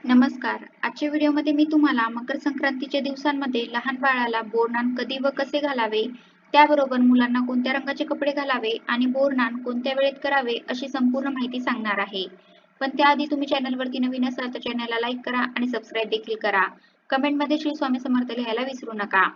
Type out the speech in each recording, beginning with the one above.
नमस्कार. आजच्या व्हिडिओमध्ये मी तुम्हाला मकर संक्रांतीच्या दिवसांमध्ये लहान बाळाला बोरनान कधी व कसे घालावे, त्याबरोबर मुलांना कोणत्या रंगाचे कपडे घालावे आणि बोरनान कोणत्या वेळेत करावे अशी संपूर्ण माहिती सांगणार आहे. पण त्याआधी तुम्ही चॅनलवरती नवीन असाल तर चॅनलला लाईक करा आणि सबस्क्राईब देखील करा. कमेंटमध्ये श्री स्वामी समर्थ लिहायला विसरू नका.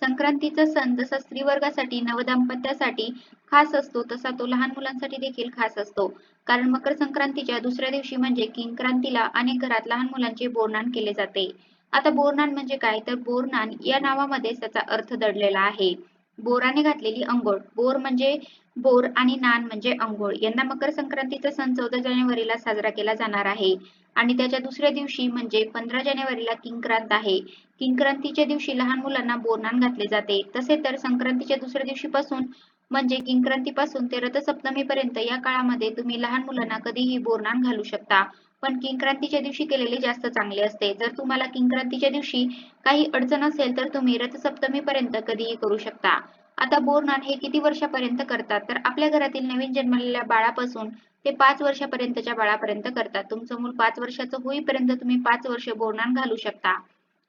संक्रांतीचा सण जसा स्त्री वर्गासाठी नवदाम्पत्यासाठी खास असतो तसा तो लहान मुलांसाठी देखील खास असतो. कारण मकर संक्रांतीच्या दुसऱ्या दिवशी म्हणजे किंक्रांतीला अनेक घरात लहान मुलांचे बोरनान केले जाते. आता बोरनान म्हणजे काय तर बोरनान या नावामध्येच त्याचा अर्थ दडलेला आहे. बोराने घातलेली अंघोळ. बोर म्हणजे बोर आणि नान म्हणजे अंघोळ. यंदा मकर संक्रांतीचा सण 14 जानेवारीला साजरा केला जाणार आहे आणि त्याच्या दुसऱ्या दिवशी म्हणजे 15 जानेवारीला किंक्रांत आहे. किंक्रांतीच्या दिवशी लहान मुलांना बोरनान घातले जाते. तसे तर संक्रांतीच्या दुसऱ्या दिवशीपासून म्हणजे किंक्रांतीपासून ते रथसप्तमीपर्यंत या काळामध्ये तुम्ही लहान मुलांना कधीही बोरनान घालू शकता. पण किंक्रांतीच्या दिवशी केलेले जास्त चांगले असते. जर तुम्हाला किंक्रांतीच्या दिवशी काही अडचण असेल तर तुम्ही रथसप्तमीपर्यंत कधीही करू शकता. आता बोरनान हे किती वर्षापर्यंत करतात तर आपल्या घरातील नवीन जन्मलेल्या बाळापासून ते 5 वर्षापर्यंतच्या बाळापर्यंत करतात. तुमचं मूल 5 वर्षाचं होईपर्यंत तुम्ही 5 वर्ष बोरनान घालू शकता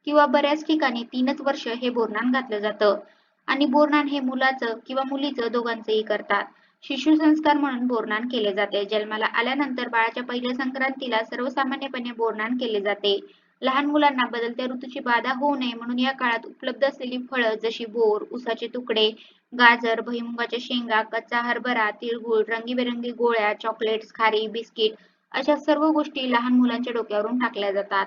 किंवा बऱ्याच ठिकाणी 3च वर्ष हे बोरनान घातलं जातं. आणि बोरनान हे मुलाचं किंवा मुलीचं दोघांचेही करतात. शिशु संस्कार म्हणून बोरनान केले जाते. जन्माला आल्यानंतर बाळाच्या पहिल्या संक्रांतीला सर्वसामान्यपणे बोरनान केले जाते. लहान मुलांना बदलत्या ऋतूची बाधा होऊ नये म्हणून या काळात उपलब्ध असलेली फळं जशी बोर, उसाचे तुकडे, गाजर, भुईमुगाच्या शेंगा, कच्चा हरभरा, तिळगुळ, रंगीबेरंगी गोळ्या, चॉकलेट्स, खारी, बिस्किट अशा सर्व गोष्टी लहान मुलांच्या डोक्यावरून टाकल्या जातात.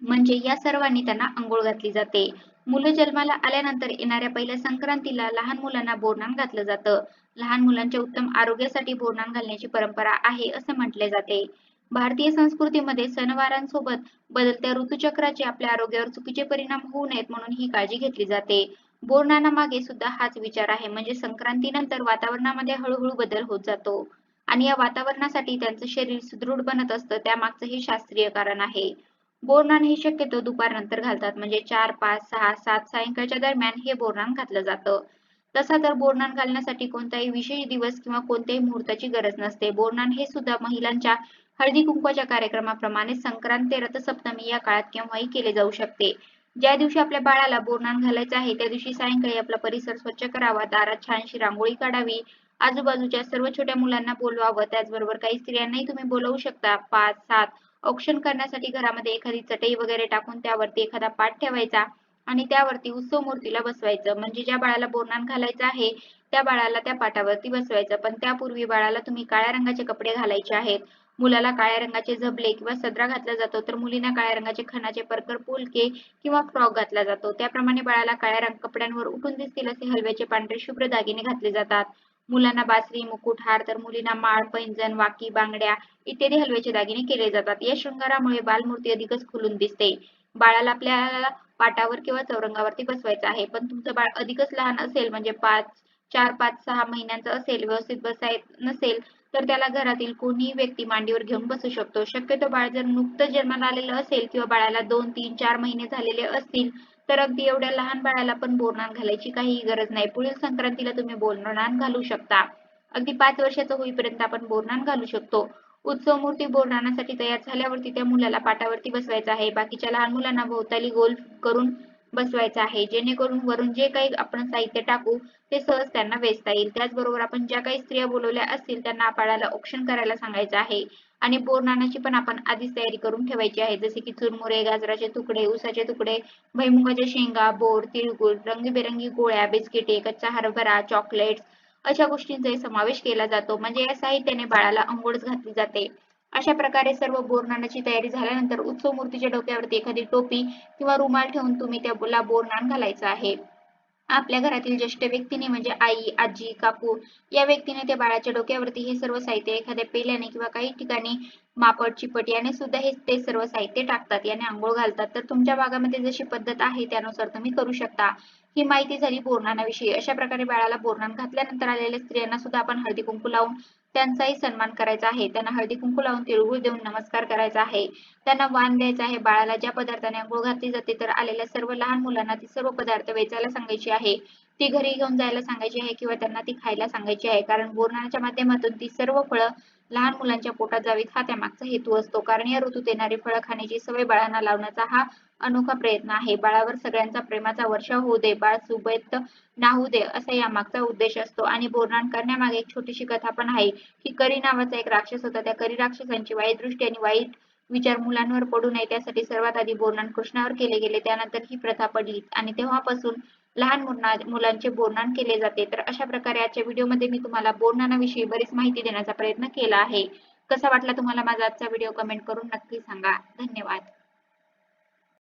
म्हणजे या सर्वांनी त्यांना अंघोळ घातली जाते. मुलं जन्माला आल्यानंतर येणाऱ्या पहिल्या संक्रांतीला लहान मुलांना बोरनान घातलं जातं. लहान मुलांच्या उत्तम आरोग्यासाठी बोरनान घालण्याची परंपरा आहे असे म्हटले जाते. भारतीय संस्कृतीमध्ये सणवारांसोबत बदलत्या ऋतुचक्राचे आपल्या आरोग्यावर चुकीचे परिणाम होऊ नयेत म्हणून ही काळजी घेतली जाते. बोरनानामागे सुद्धा हाच विचार आहे म्हणजे संक्रांतीनंतर वातावरणामध्ये हळूहळू बदल होत जातो आणि या वातावरणासाठी त्यांचं शरीर सुदृढ बनत असतं त्यामागचं हे शास्त्रीय कारण आहे. बोरनान हे शक्यतो दुपारनंतर घालतात म्हणजे 4, 5, 6, 7 सायंकाळच्या दरम्यान हे बोरनान घातलं जातं. तसा तर बोरनान घालण्यासाठी कोणताही विशेष दिवस किंवा कोणत्याही मुहूर्ताची गरज नसते. बोरनान हे सुद्धा महिलांच्या हळदी कुंकवाच्या कार्यक्रमाप्रमाणे संक्रांत ते रथसप्तमी या काळात केव्हाही केले जाऊ शकते. ज्या दिवशी आपल्या बाळाला बोरनान घालायचं आहे त्या दिवशी सायंकाळी आपला परिसर स्वच्छ करावा, दारात छानशी रांगोळी काढावी, आजूबाजूच्या सर्व छोट्या मुलांना बोलवावं, त्याचबरोबर काही स्त्रियांनाही तुम्ही बोलवू शकता. 5, 7 औक्षण करण्यासाठी घरामध्ये एखादी चटई वगैरे टाकून त्यावरती एखादा पाट ठेवायचा आणि त्यावरती उत्सव मूर्तीला बसवायचं. म्हणजे ज्या बाळाला बोरनान घालायचं आहे त्या बाळाला त्या पाटावरती बसवायचं. पण त्यापूर्वी बाळाला तुम्ही काळ्या रंगाचे कपडे घालायचे आहेत. मुलाला काळ्या रंगाचे झबले किंवा सदरा घातला जातो तर मुलींना काळ्या रंगाचे खणाचे परकर पोलके किंवा फ्रॉक घातला जातो. त्याप्रमाणे बाळाला काळ्या कपड्यांवर उठून दिसतील असे हलव्याचे पांढरे शुभ्र दागिने घातले जातात. मुलांना बासरी, मुकुट, हार तर मुलींना माळ, पैंजण, वाकी, बांगड्या इत्यादी हलव्याचे दागिने केले जातात. या शृंगारामुळे बालमूर्ती अधिकच खुलून दिसते. बाळाला आपल्याला पाटावर किंवा चौरंगावरती बसवायचं आहे. पण तुमचं बाळ अधिकच लहान असेल म्हणजे 4, 5, 6 महिन्यांचं असेल, व्यवस्थित बसायत नसेल तर त्याला घरातील कोणीही व्यक्ती मांडीवर घेऊन बसू शकतो. शक्यतो बाळ जर नुकतंच जन्माला आलेलं असेल किंवा बाळाला 2, 3, 4 महिने झालेले असतील तर अगदी एवढ्या लहान बाळाला पण बोरनान घालायची काहीही गरज नाही. पुढील संक्रांतीला तुम्ही बोरनान घालू शकता. अगदी 5 वर्षाचं होईपर्यंत आपण बोरनान घालू शकतो. उत्सव मूर्ती बोरनानासाठी तयार झाल्यावरती त्या मुलाला पाटावरती बसवायचं आहे. बाकीच्या लहान मुलांना भोवताली गोल करून बसवायचं आहे. जेणेकरून वरून जे काही आपण साहित्य टाकू ते सहज त्यांना वेचता येईल. त्याचबरोबर आपण ज्या काही स्त्रिया बोलवल्या असतील त्यांना बाळाला औक्षण करायला सांगायचं आहे. आणि बोरनानाची पण आपण आधीच तयारी करून ठेवायची आहे. जसे की चुरमुरे, गाजराचे तुकडे, उसाचे तुकडे, भुईमुगाच्या शेंगा, बोर, तिळगुळ, रंगीबेरंगी गोळ्या, बिस्किटे, कच्चा हरभरा, चॉकलेट्स अशा गोष्टींचाही समावेश केला जातो. म्हणजे या साहित्याने बाळाला अंघोळच घातली जाते. अशा प्रकारे सर्व बोरनानाची तयारी झाल्यानंतर उत्सव मूर्तीच्या डोक्यावरती एखादी टोपी किंवा रुमाल ठेवून तुम्ही त्याला बोरनान घालायचं आहे. आपल्या घरातील ज्येष्ठ व्यक्तीने म्हणजे आई, आजी, काकू या व्यक्तीने त्या बाळाच्या डोक्यावरती हे सर्व साहित्य एखाद्या पेल्याने किंवा काही ठिकाणी मापट, चिपट याने सुद्धा हे ते सर्व साहित्य टाकतात. याने अंघोळ घालतात. तर तुमच्या भागामध्ये जशी पद्धत आहे त्यानुसार तुम्ही करू शकता. ही माहिती झाली बोरनानाविषयी. अशा प्रकारे बाळाला बोरनान घातल्यानंतर आलेल्या स्त्रियांना सुद्धा आपण हळदी कुंकू लावून त्यांचाही सन्मान करायचा आहे. त्यांना हळदी कुंकू लावून तिळगुळ देऊन नमस्कार करायचा आहे. त्यांना वाण द्यायचा आहे. बाळाला ज्या पदार्थाने अंघोळ घातली जाते तर आलेल्या सर्व लहान मुलांना ती सर्व पदार्थ वेचायला सांगायची आहे. ती घरी घेऊन जायला सांगायची आहे किंवा त्यांना ती खायला सांगायची आहे. कारण बोरनानाच्या माध्यमातून ती सर्व फळं लहान मुलांच्या पोटात जावीत हा त्यामागचा हेतू असतो. कारण या ऋतूत येणारी फळं खाण्याची सवय बाळांना लावण्याचा हा अनोखा प्रयत्न आहे. बाळावर सगळ्यांचा प्रेमाचा वर्षाव होऊ दे, बाळ सुबत्त नाहू दे असा यामागचा उद्देश असतो. आणि बोरनान करण्यामागे एक छोटीशी कथा पण आहे, की करी नावाचा एक राक्षस होता. त्या करी राक्षसांची वाईट दृष्टी आणि वाईट विचार मुलांवर पडू नये त्यासाठी सर्वात आधी बोरनान कृष्णावर केले गेले. त्यानंतर ही प्रथा पडली आणि तेव्हापासून लहान मुलांचे बोरनान केले जाते. तर अशा प्रकारे आजच्या व्हिडिओमध्ये मी तुम्हाला बोरनानाविषयी बरीच माहिती देण्याचा प्रयत्न केला आहे. कसा वाटला तुम्हाला माझा आजचा व्हिडिओ कमेंट करून नक्की सांगा. धन्यवाद.